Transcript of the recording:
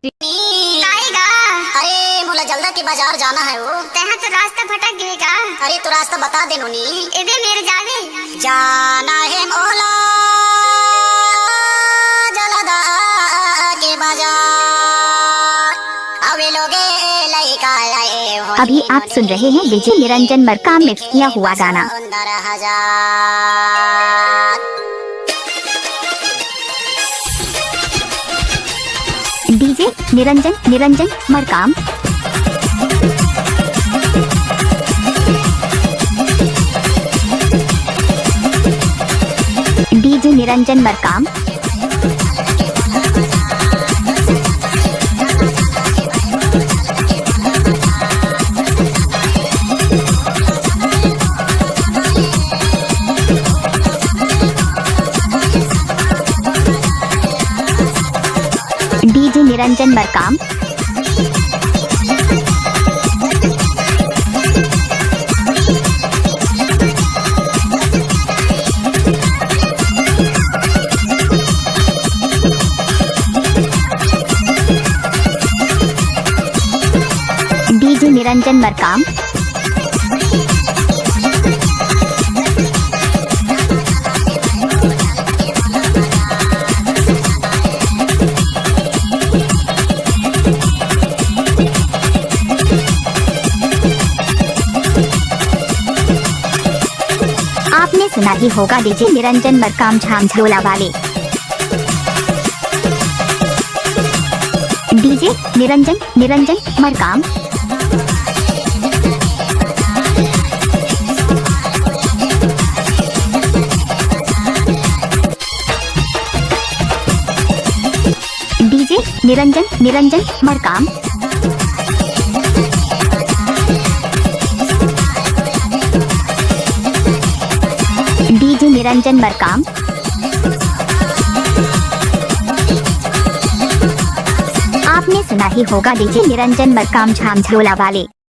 आएगा। अरे मोला जल्दा के बाजार जाना है वो। तेहा तो रास्ता भटक गएगा। अरे तो रास्ता बता दे नोनी। इधे मेरे जावे जाना है मोला जल्दा के बाजार। अवे लोगे लइका आए हो। अभी आप सुन रहे हैं डीजे निरंजन मरकाम मिक्स किया हुआ गाना। 15,000 DJ Niranjan Markam. DJ Niranjan Markam. DJ Niranjan Markam. DJ Niranjan Markam. आपने सुना ही होगा डीजे निरंजन मरकाम झामझोला वाले। DJ Niranjan Markam. DJ Niranjan Markam. DJ Niranjan Markam. आपने सुना ही होगा डीजे निरंजन मरकाम झामझोला वाले।